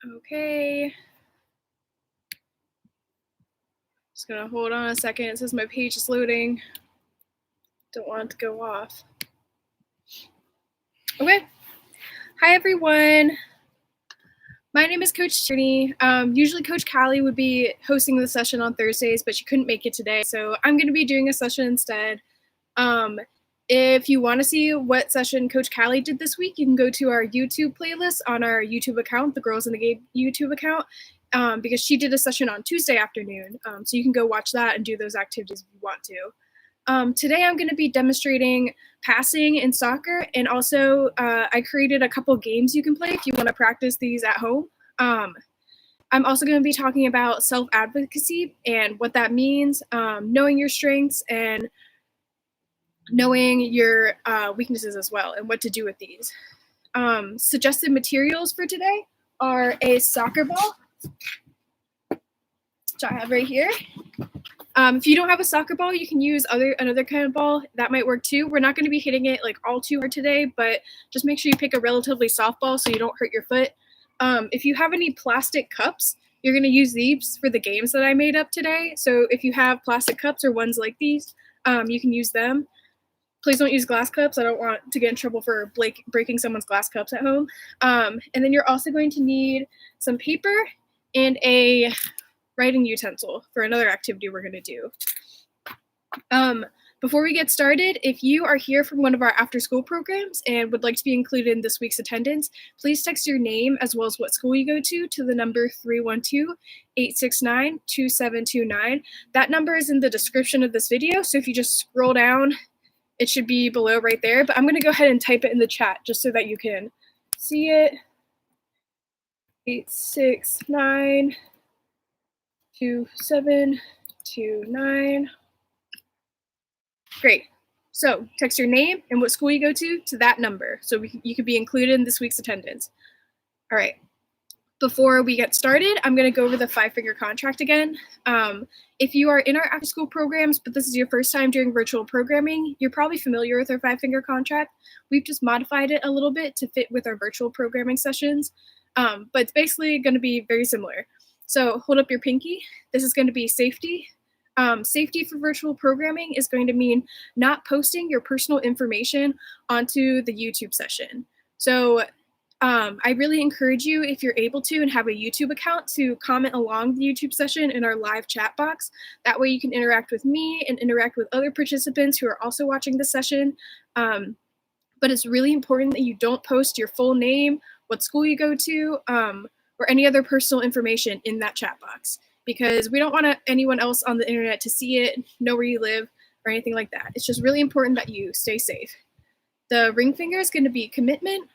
Okay. Just gonna hold on a second. It says my page is loading. Don't want it to go off. Okay. Hi, everyone. My name is Coach Tierney. Usually Coach Callie would be hosting the session on Thursdays, but she couldn't make it today. So I'm going to be doing a session instead. If you want to see what session Coach Callie did this week, you can go to our YouTube playlist on our YouTube account, the Girls in the Game YouTube account, because she did a session on Tuesday afternoon. So you can go watch that and do those activities if you want to. Today I'm going to be demonstrating passing in soccer, and also I created a couple games you can play if you want to practice these at home. I'm also going to be talking about self-advocacy and what that means, knowing your strengths and knowing your weaknesses as well, and what to do with these. Suggested materials for today are a soccer ball, which I have right here. If you don't have a soccer ball, you can use another kind of ball. That might work too. We're not going to be hitting it like all too hard today, but just make sure you pick a relatively soft ball so you don't hurt your foot. If you have any plastic cups, you're going to use these for the games that I made up today. So if you have plastic cups or ones like these, you can use them. Please don't use glass cups. I don't want to get in trouble for breaking someone's glass cups at home. And then you're also going to need some paper and a writing utensil for another activity we're going to do. Before we get started, if you are here from one of our after-school programs and would like to be included in this week's attendance, please text your name as well as what school you go to the number 312-869-2729. That number is in the description of this video, so if you just scroll down, it should be below right there, but I'm going to go ahead and type it in the chat just so that you can see it. 869-2729. Great. So text your name and what school you go to that number so you can be included in this week's attendance. All right. Before we get started, I'm going to go over the 5-figure contract again. If you are in our after-school programs, but this is your first time doing virtual programming, you're probably familiar with our 5-figure contract. We've just modified it a little bit to fit with our virtual programming sessions, but it's basically going to be very similar. So hold up your pinky. This is going to be safety. Safety for virtual programming is going to mean not posting your personal information onto the YouTube session. So I really encourage you, if you're able to and have a YouTube account, to comment along the YouTube session in our live chat box. That way you can interact with me and interact with other participants who are also watching the session. But it's really important that you don't post your full name, what school you go to, or any other personal information in that chat box, because we don't want anyone else on the internet to see it, know where you live, or anything like that. It's just really important that you stay safe. The ring finger is going to be commitment.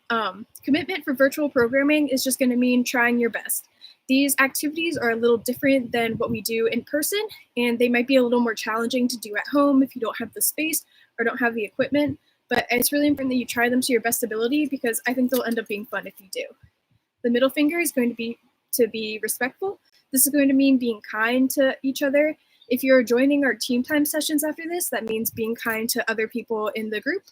Commitment for virtual programming is just going to mean trying your best. These activities are a little different than what we do in person, and they might be a little more challenging to do at home if you don't have the space or don't have the equipment. But it's really important that you try them to your best ability, because I think they'll end up being fun if you do. The middle finger is going to be respectful. This is going to mean being kind to each other. If you're joining our team time sessions after this, that means being kind to other people in the group,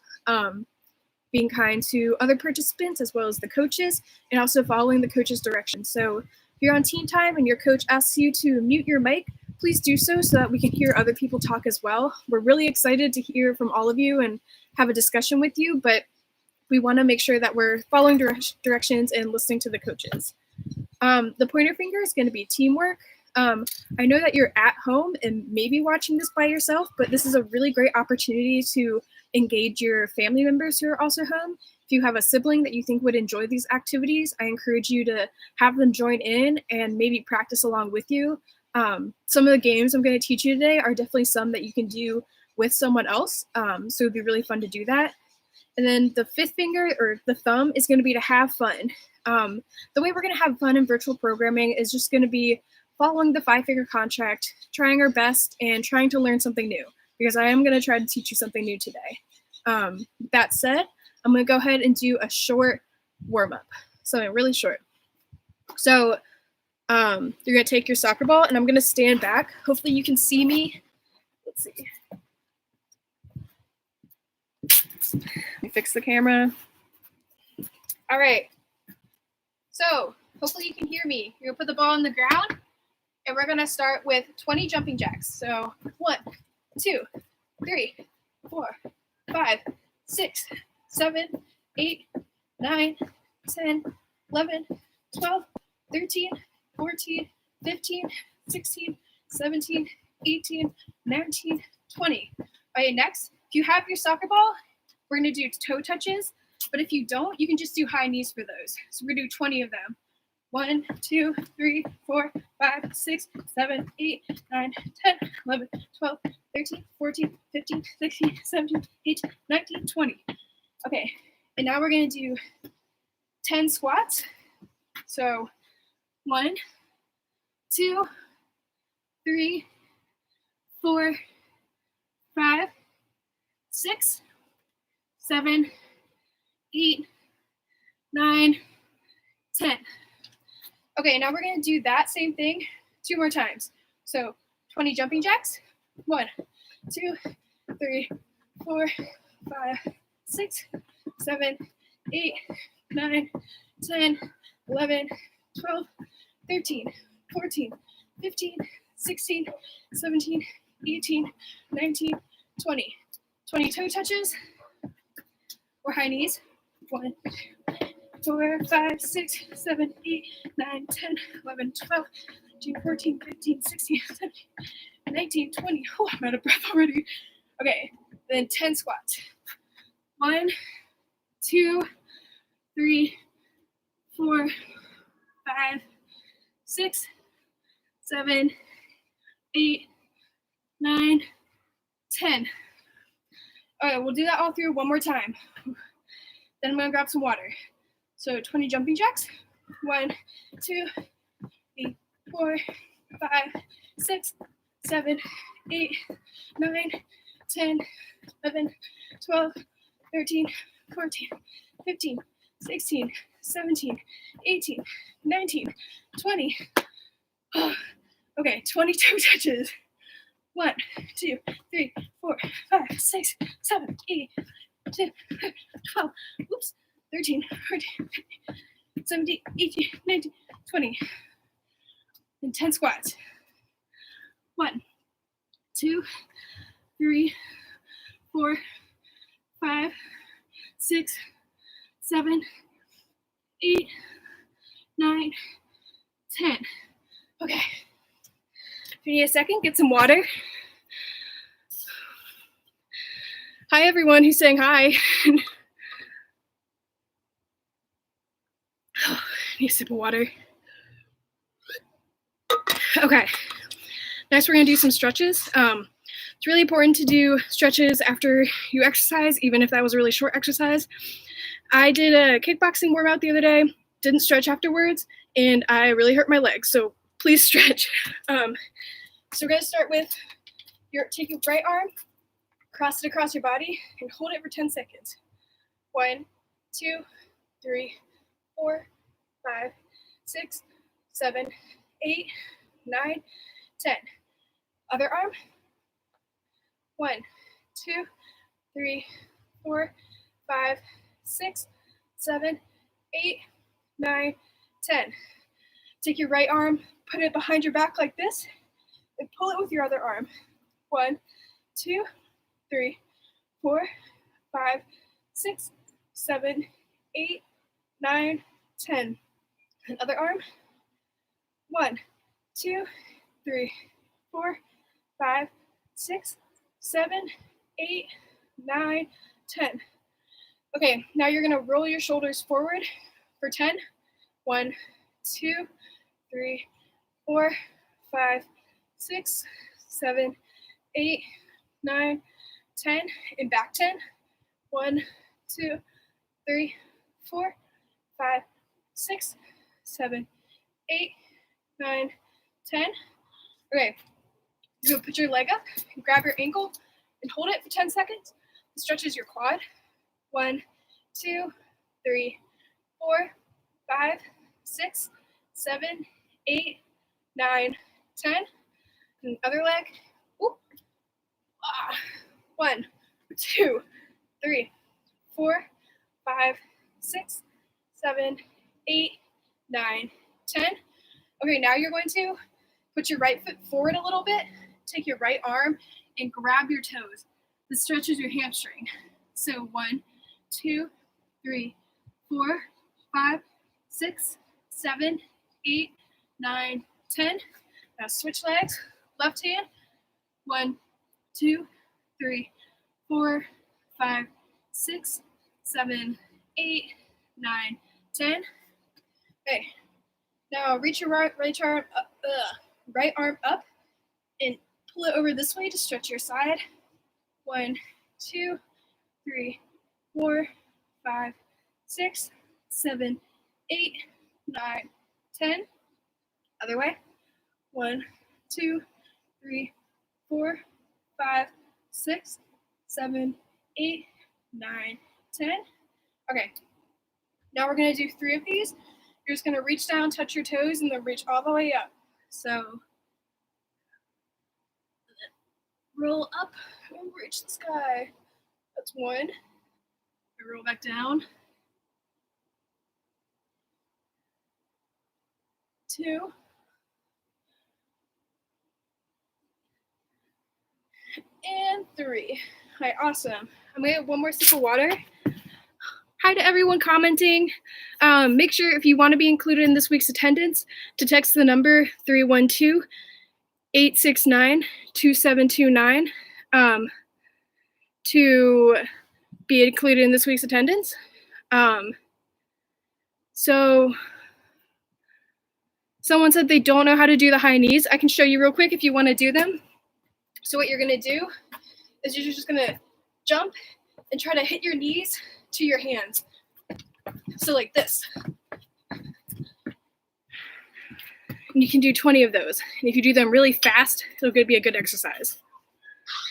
being kind to other participants as well as the coaches, and also following the coach's directions. So if you're on team time and your coach asks you to mute your mic, please do so that we can hear other people talk as well. We're really excited to hear from all of you and have a discussion with you, but we want to make sure that we're following directions and listening to the coaches. The pointer finger is going to be teamwork. I know that you're at home and maybe watching this by yourself, but this is a really great opportunity to engage your family members who are also home. If you have a sibling that you think would enjoy these activities, I encourage you to have them join in and maybe practice along with you. Some of the games I'm going to teach you today are definitely some that you can do with someone else, so it'd be really fun to do that. And then the 5th finger, or the thumb, is going to be to have fun. The way we're going to have fun in virtual programming is just going to be following the 5-figure contract, trying our best, and trying to learn something new, because I am going to try to teach you something new today. That said, I'm going to go ahead and do a short warm-up, something really short. So you're going to take your soccer ball, and I'm going to stand back. Hopefully you can see me. Let's see. Let me fix the camera. All right. So hopefully you can hear me. You're gonna put the ball on the ground, and we're gonna start with 20 jumping jacks. So 1, 2, 3, 4, 5, 6, 7, 8, 9, 10, 11, 12, 13, 14, 15, 16, 17, 18, 19, 20. Okay, next, if you have your soccer ball, we're gonna do toe touches, but if you don't, you can just do high knees for those. So we're gonna do 20 of them. 1, 2, 3, 4, 5, 6, 7, 8, 9, 10, 11, 12, 13, 14, 15, 16, 17, 18, 19, 20. Okay, and now we're gonna do 10 squats. So 1, 2, 3, 4, 5, 6, 7, 8, 9, 10. Okay, now we're gonna do that same thing 2 more times. So 20 jumping jacks. 1, 2, 3, 4, 5, 6, 7, 8, 9, 10, 11, 12, 13, 14, 15, 16, 17, 18, 19, 20. 20 toe touches or high knees. 1, 4, 5, 6, 7, 8, 9, 10, 11, 12, 13, 14, 15, 16, 17, 19, 20. Oh, I'm out of breath already. Okay, then 10 squats. 1, 2, 3, 4, 5, 6, 7, 8, 9, 10. Okay, we'll do that all through one more time. Then I'm gonna grab some water. So 20 jumping jacks. 1, 2, 3, 4, 5, 6, 7, 8, 9, 10, 11, 12, 13, 14, 15, 16, 17, 18, 19, 20. Okay, 22 touches. 1, 2, 3, 4, 5, 6, 7, 8, 10, 12, oops, 13, 14, 15, 17, 18, 19, 20. And 10 squats. 1, 2, 3, 4, 5, 6, 7, 8, 9, 10. Okay. If you need a second, get some water. Hi, everyone who's saying hi. Need a sip of water. Okay. Next, we're going to do some stretches. It's really important to do stretches after you exercise, even if that was a really short exercise. I did a kickboxing warm-out the other day, didn't stretch afterwards, and I really hurt my legs, so please stretch. So we're going to start with take your right arm, cross it across your body, and hold it for 10 seconds. 1, 2, 3, 4, 5, 6, 7, 8, 9, 10. Other arm. 1, 2, 3, 4, 5, 6, 7, 8, 9, 10. Take your right arm, put it behind your back like this, and pull it with your other arm. 1, 2, 3, 4, 5, 6, 7, 8, 9, 10. Another arm. 1, 2, 3, 4, 5, 6, 7, 8, 9, 10. Okay, now you're gonna roll your shoulders forward for 10. 1, 2, 3, 4, 5, 6, 7, 8, 9, 10, and back 10. 1, 2, 3, 4, 5, 6, 7, 8, 9, 10. Okay, you're gonna put your leg up, and grab your ankle, and hold it for 10 seconds. It stretches your quad. 1, 2, 3, 4, 5, 6, 7, 8, 9, 10. And other leg. Whoop. 1, 2, 3, 4, 5, 6, 7, 8, 9, 10. Okay, now you're going to put your right foot forward a little bit, take your right arm and grab your toes. This stretches your hamstring. So 1, 2, 3, 4, 5, 6, 7, 8, 9, 10. Now switch legs, left hand. 1, 2, 3, 4, 5, 6, 7, 8, 9, 10. Okay. Now reach your right arm up and pull it over this way to stretch your side. 1, 2, 3, 4, 5, 6, 7, 8, 9, 10. Other way. 1, 2, 3, 4, 5, 6, 7, 8, 9, 10. Okay. Now we're going to do 3 of these. You're just going to reach down, touch your toes, and then reach all the way up. So roll up and reach the sky. That's 1. And roll back down. 2. And 3. All right, awesome. I'm going to have one more sip of water. Hi to everyone commenting. Make sure if you want to be included in this week's attendance to text the number 312-869-2729 to be included in this week's attendance. So someone said they don't know how to do the high knees. I can show you real quick if you want to do them. So what you're going to do is you're just going to jump and try to hit your knees to your hands. So like this. And you can do 20 of those. And if you do them really fast, it'll be a good exercise.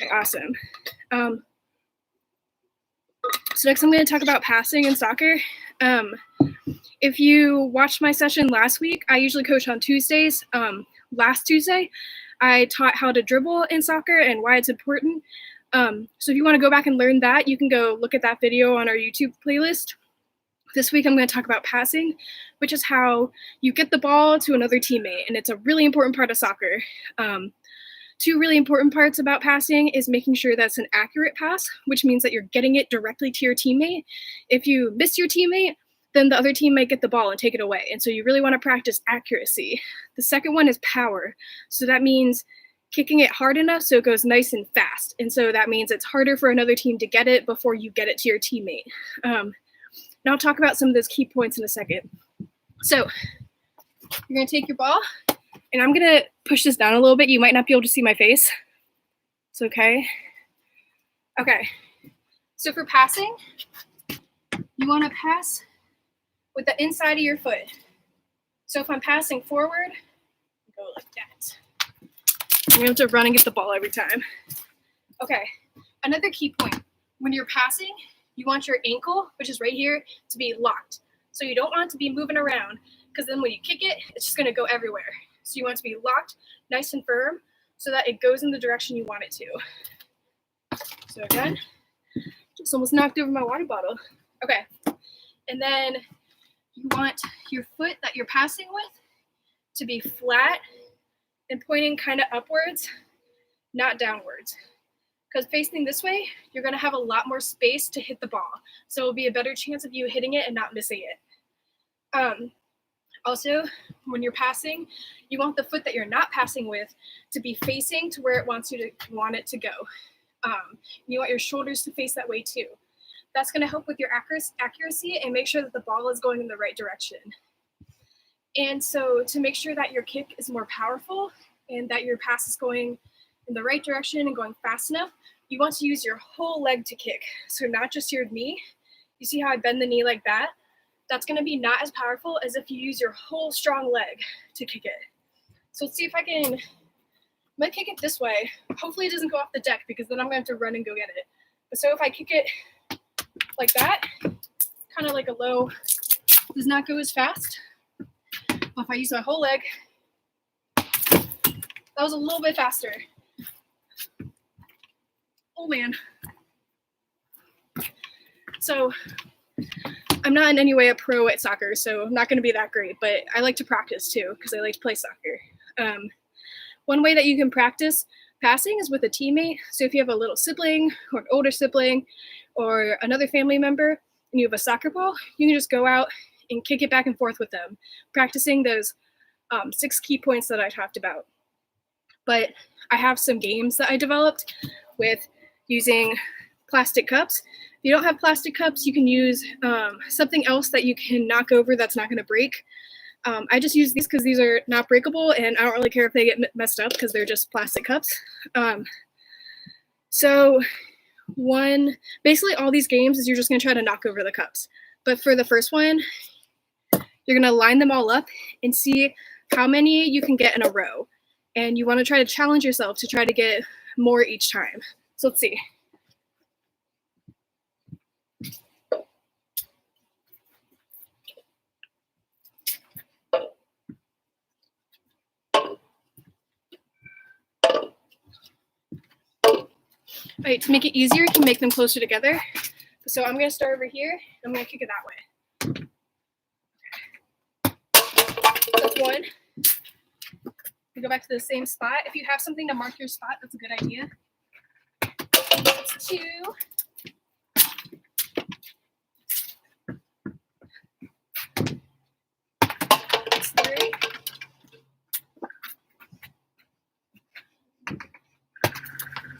Okay, awesome. So next I'm going to talk about passing in soccer. If you watched my session last week, I usually coach on Tuesdays. Last Tuesday, I taught how to dribble in soccer and why it's important. So if you want to go back and learn that, you can go look at that video on our YouTube playlist. This week, I'm going to talk about passing, which is how you get the ball to another teammate, and it's a really important part of soccer. 2 really important parts about passing is making sure that's an accurate pass, which means that you're getting it directly to your teammate. If you miss your teammate, then the other team might get the ball and take it away, and so you really want to practice accuracy. The second one is power, so that means kicking it hard enough so it goes nice and fast, and so that means it's harder for another team to get it before you get it to your teammate. Now I'll talk about some of those key points in a second. So you're going to take your ball, and I'm going to push this down a little bit. You might not be able to see my face. It's okay. Okay. So for passing, you want to pass with the inside of your foot. So if I'm passing forward, go like that. You have to run and get the ball every time. Okay. Another key point. When you're passing, you want your ankle, which is right here, to be locked. So you don't want it to be moving around, because then when you kick it, it's just going to go everywhere. So you want it to be locked, nice and firm, so that it goes in the direction you want it to. So again, just almost knocked over my water bottle. Okay. And then you want your foot that you're passing with to be flat and pointing kind of upwards, not downwards. Because facing this way, you're going to have a lot more space to hit the ball. So it'll be a better chance of you hitting it and not missing it. Also, when you're passing, you want the foot that you're not passing with to be facing to where it want it to go. You want your shoulders to face that way too. That's going to help with your accuracy and make sure that the ball is going in the right direction. And so to make sure that your kick is more powerful and that your pass is going in the right direction and going fast enough, you want to use your whole leg to kick. So not just your knee. You see how I bend the knee like that? That's going to be not as powerful as if you use your whole strong leg to kick it. So let's see if I can, I'm going to kick it this way. Hopefully it doesn't go off the deck, because then I'm going to have to run and go get it. But so if I kick it like that, kind of like a low, does not go as fast. But if I use my whole leg, that was a little bit faster. Oh man. So I'm not in any way a pro at soccer, so I'm not going to be that great, but I like to practice too because I like to play soccer. One way that you can practice passing is with a teammate. So if you have a little sibling or an older sibling or another family member and you have a soccer ball, you can just go out and kick it back and forth with them, practicing those 6 key points that I talked about. But I have some games that I developed with using plastic cups. If you don't have plastic cups, you can use something else that you can knock over that's not going to break. I just use these because these are not breakable, and I don't really care if they get messed up because they're just plastic cups. So basically all these games is you're just going to try to knock over the cups. But for the first one, you're going to line them all up and see how many you can get in a row. And you want to try to challenge yourself to try to get more each time. So let's see. All right, to make it easier, you can make them closer together. So I'm going to start over here. I'm going to kick it that way. That's one. You go back to the same spot. If you have something to mark your spot, that's a good idea. That's 2. That's 3.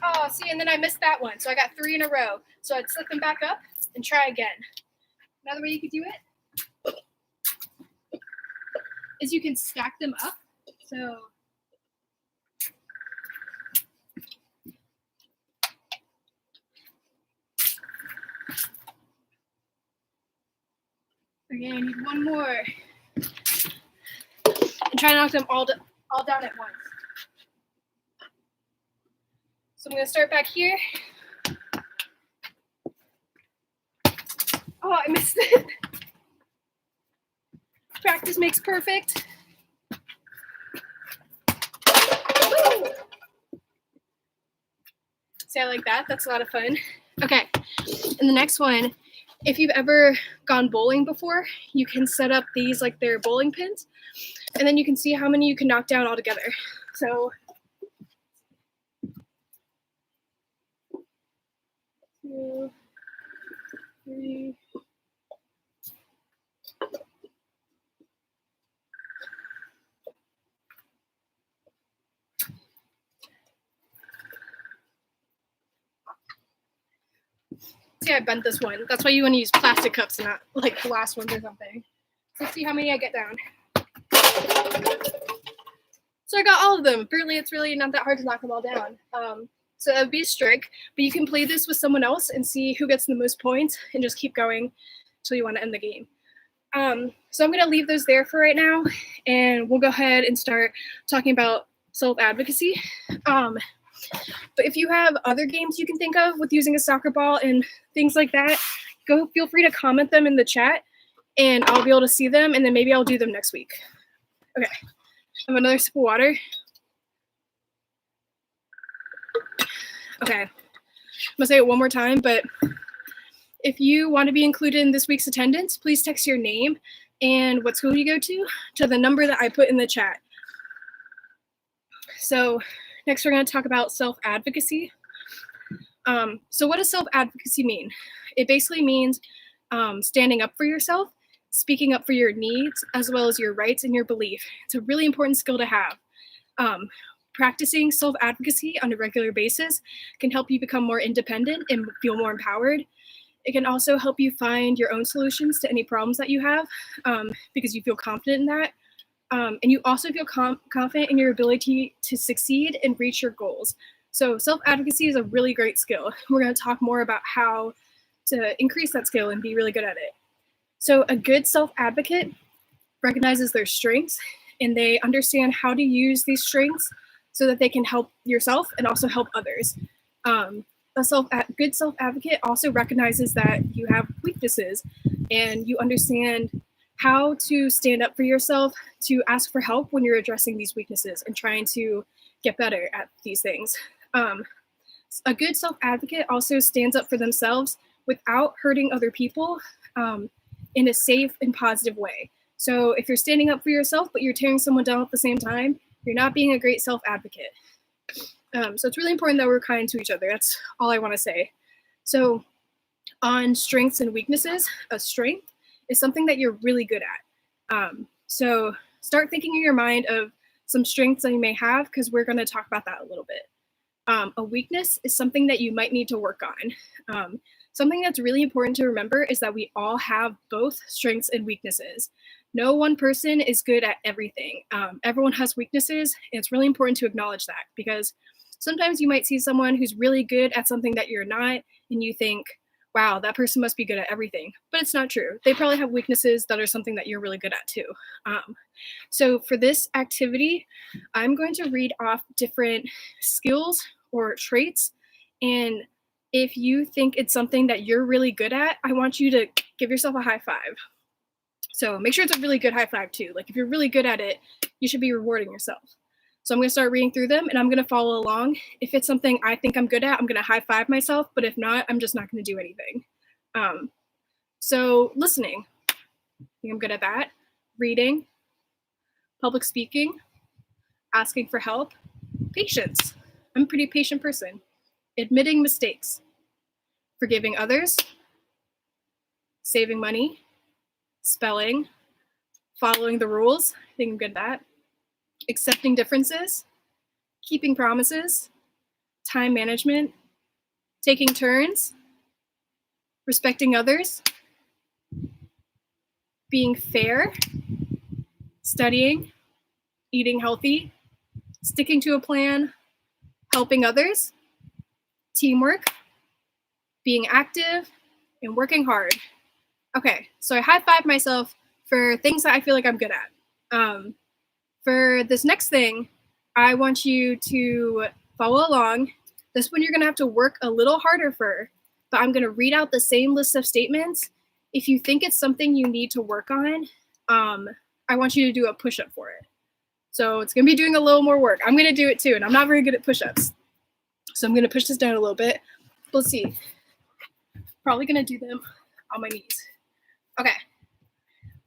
Oh, see, and then I missed that one. So I got 3 in a row. So I'd set them back up and try again. Another way you could do it is you can stack them up. So again, I need one more. And try to knock them all down at once. So I'm going to start back here. Oh, I missed it. Practice makes perfect. Woo! See, I like that. That's a lot of fun. Okay, and the next one, if you've ever gone bowling before, you can set up these like they're bowling pins, and then you can see how many you can knock down all together. So 2, 3. See, I bent this one. That's why you want to use plastic cups and not like glass ones or something. So let's see how many I get down. So I got all of them. Apparently it's really not that hard to knock them all down. So that would be a streak, but you can play this with someone else and see who gets the most points and just keep going until you want to end the game. So I'm going to leave those there for right now, and we'll go ahead and start talking about self-advocacy. But if you have other games you can think of with using a soccer ball and things like that, feel free to comment them in the chat, and I'll be able to see them, and then maybe I'll do them next week. Okay, I have another sip of water. Okay, I'm gonna say it one more time, but if you want to be included in this week's attendance, please text your name and what school you go to the number that I put in the chat. So next we're going to talk about self-advocacy. So what does self-advocacy mean? It basically means standing up for yourself, speaking up for your needs, as well as your rights and your belief. It's a really important skill to have. Practicing self-advocacy on a regular basis can help you become more independent and feel more empowered. It can also help you find your own solutions to any problems that you have because you feel confident in that. And you also feel confident in your ability to succeed and reach your goals. So self-advocacy is a really great skill. We're going to talk more about how to increase that skill and be really good at it. So a good self-advocate recognizes their strengths, and they understand how to use these strengths so that they can help yourself and also help others. A good self-advocate also recognizes that you have weaknesses, and you understand how to stand up for yourself, to ask for help when you're addressing these weaknesses and trying to get better at these things. A good self-advocate also stands up for themselves without hurting other people, in a safe and positive way. So if you're standing up for yourself, but you're tearing someone down at the same time, you're not being a great self-advocate. So it's really important that we're kind to each other. That's all I want to say. So on strengths and weaknesses, a strength is something that you're really good at. So start thinking in your mind of some strengths that you may have, because we're going to talk about that a little bit. A weakness is something that you might need to work on. Something that's really important to remember is that we all have both strengths and weaknesses. No one person is good at everything. Everyone has weaknesses, and it's really important to acknowledge that, because sometimes you might see someone who's really good at something that you're not, and you think, wow, that person must be good at everything. But it's not true. They probably have weaknesses that are something that you're really good at too. So for this activity, I'm going to read off different skills or traits, and if you think it's something that you're really good at, I want you to give yourself a high five. So make sure it's a really good high five too. Like if you're really good at it, you should be rewarding yourself. So I'm going to start reading through them, and I'm going to follow along. If it's something I think I'm good at, I'm going to high five myself, but if not, I'm just not going to do anything. So listening, I think I'm good at that. Reading, public speaking, asking for help, patience. I'm a pretty patient person. Admitting mistakes, forgiving others, saving money, spelling, following the rules. I think I'm good at that. Accepting differences, keeping promises, time management, taking turns, respecting others, being fair, studying, eating healthy, sticking to a plan, helping others, teamwork, being active, and working hard. Okay, so I high-five myself for things that I feel like I'm good at. For this next thing, I want you to follow along. This one you're going to have to work a little harder for, but I'm going to read out the same list of statements. If you think it's something you need to work on, I want you to do a push-up for it. So it's going to be doing a little more work. I'm going to do it too, and I'm not very good at push-ups. So I'm going to push this down a little bit. Let's see. Probably going to do them on my knees. Okay.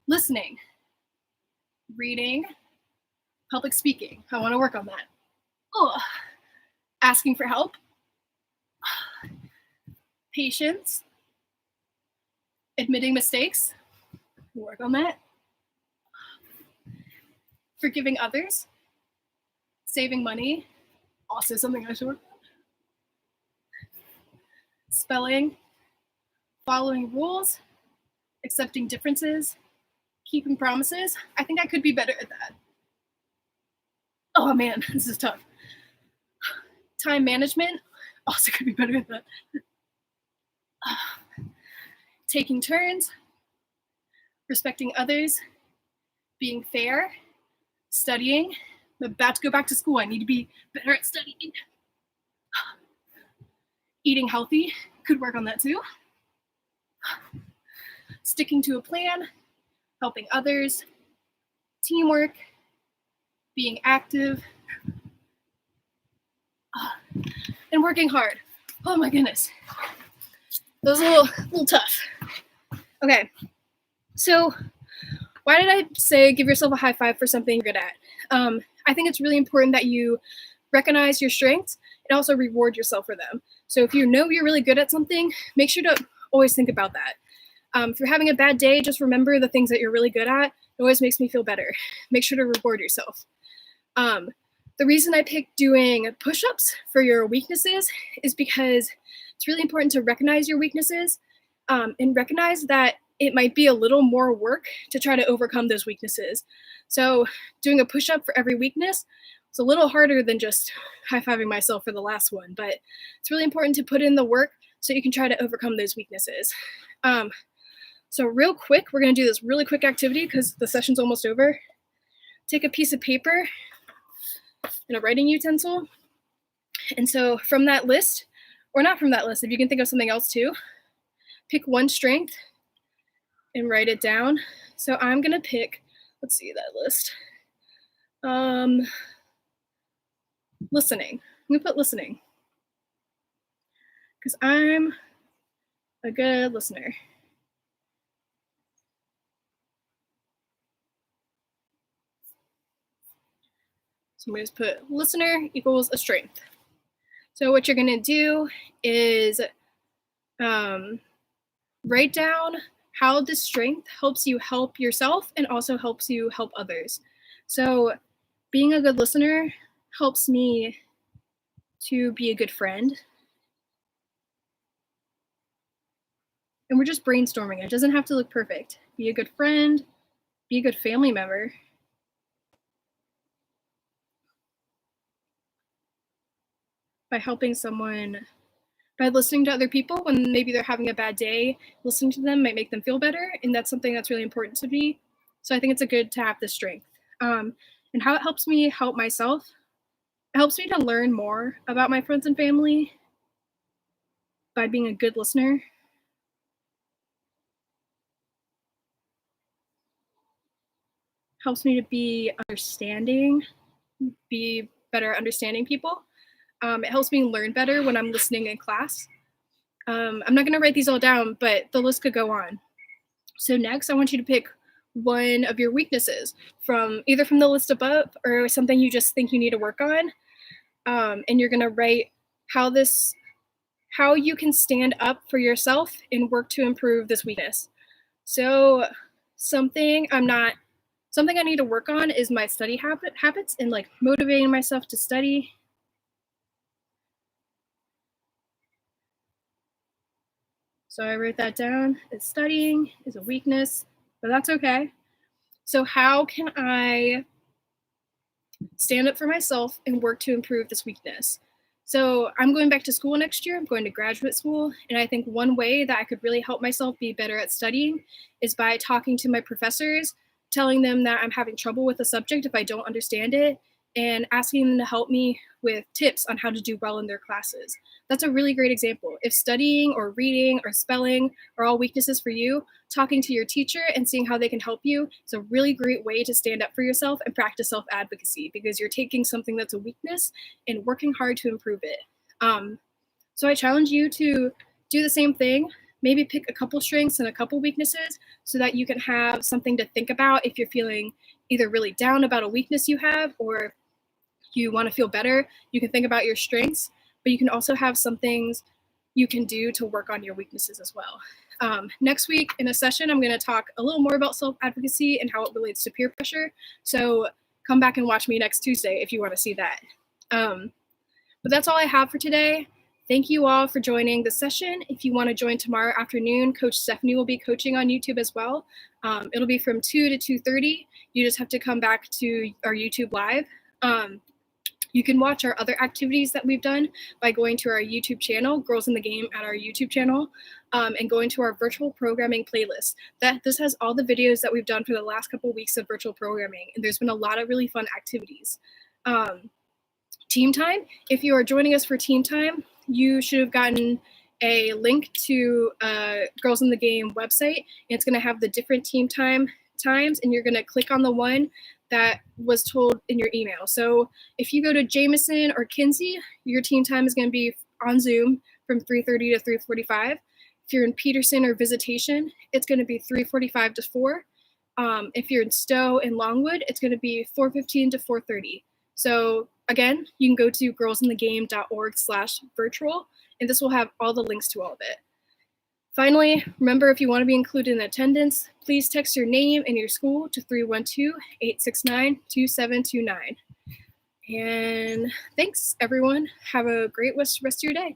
Listening. Reading. Public speaking. I want to work on that. Oh. Asking for help. Patience. Admitting mistakes. Work on that. Forgiving others. Saving money. Also something I should work on. Spelling. Following rules. Accepting differences. Keeping promises. I think I could be better at that. Oh man, this is tough. Time management. Also could be better at that. Taking turns. Respecting others. Being fair. Studying. I'm about to go back to school. I need to be better at studying. Eating healthy. Could work on that too. Sticking to a plan. Helping others. Teamwork. Being active. And working hard. Oh my goodness. That was a little tough. Okay. So why did I say give yourself a high five for something you're good at? I think it's really important that you recognize your strengths and also reward yourself for them. So if you know you're really good at something, make sure to always think about that. If you're having a bad day, just remember the things that you're really good at. It always makes me feel better. Make sure to reward yourself. The reason I picked doing push-ups for your weaknesses is because it's really important to recognize your weaknesses and recognize that it might be a little more work to try to overcome those weaknesses. So doing a push-up for every weakness is a little harder than just high-fiving myself for the last one, but it's really important to put in the work so you can try to overcome those weaknesses. So real quick, we're going to do this really quick activity because the session's almost over. Take a piece of paper and a writing utensil. And so from that list, or not from that list, if you can think of something else too, pick one strength and write it down. So I'm going to pick, let's see that list. Listening. I'm going to put listening because I'm a good listener. So I'm going to just put listener equals a strength. So what you're going to do is write down how this strength helps you help yourself and also helps you help others. So being a good listener helps me to be a good friend. And we're just brainstorming. It doesn't have to look perfect. Be a good friend, be a good family member. By helping someone, by listening to other people when maybe they're having a bad day, listening to them might make them feel better. And that's something that's really important to me. So I think it's a good to have this strength. And how it helps me help myself, it helps me to learn more about my friends and family by being a good listener. Helps me to be understanding, be better understanding people. It helps me learn better when I'm listening in class. I'm not going to write these all down, but the list could go on. So next, I want you to pick one of your weaknesses from either from the list above or something you just think you need to work on. And you're going to write how you can stand up for yourself and work to improve this weakness. So something I need to work on is my study habits and like motivating myself to study. So I wrote that down. Studying is a weakness, but that's okay. So how can I stand up for myself and work to improve this weakness? So I'm going back to school next year. I'm going to graduate school. And I think one way that I could really help myself be better at studying is by talking to my professors, telling them that I'm having trouble with a subject if I don't understand it, and asking them to help me with tips on how to do well in their classes. That's a really great example. If studying or reading or spelling are all weaknesses for you, talking to your teacher and seeing how they can help you is a really great way to stand up for yourself and practice self-advocacy because you're taking something that's a weakness and working hard to improve it. So I challenge you to do the same thing. Maybe pick a couple strengths and a couple weaknesses so that you can have something to think about if you're feeling either really down about a weakness you have or you want to feel better. You can think about your strengths, but you can also have some things you can do to work on your weaknesses as well. Next week in a session, I'm going to talk a little more about self-advocacy and how it relates to peer pressure. So come back and watch me next Tuesday if you want to see that. But that's all I have for today. Thank you all for joining the session. If you want to join tomorrow afternoon, Coach Stephanie will be coaching on YouTube as well. It'll be from 2 to 2:30. You just have to come back to our YouTube live. You can watch our other activities that we've done by going to our YouTube channel, Girls in the Game at our YouTube channel, and going to our virtual programming playlist. This has all the videos that we've done for the last couple of weeks of virtual programming, and there's been a lot of really fun activities. Team time, if you are joining us for team time, you should have gotten a link to Girls in the Game website, and it's going to have the different team times, and you're going to click on the one that was told in your email. So if you go to Jameson or Kinsey, your team time is going to be on Zoom from 3:30 to 3:45. If you're in Peterson or Visitation, it's going to be 3:45 to 4. If you're in Stowe and Longwood, it's going to be 4:15 to 4:30. So again, you can go to girlsinthegame.org/virtual, and this will have all the links to all of it. Finally, remember, if you want to be included in attendance, please text your name and your school to 312-869-2729. And thanks, everyone. Have a great rest of your day.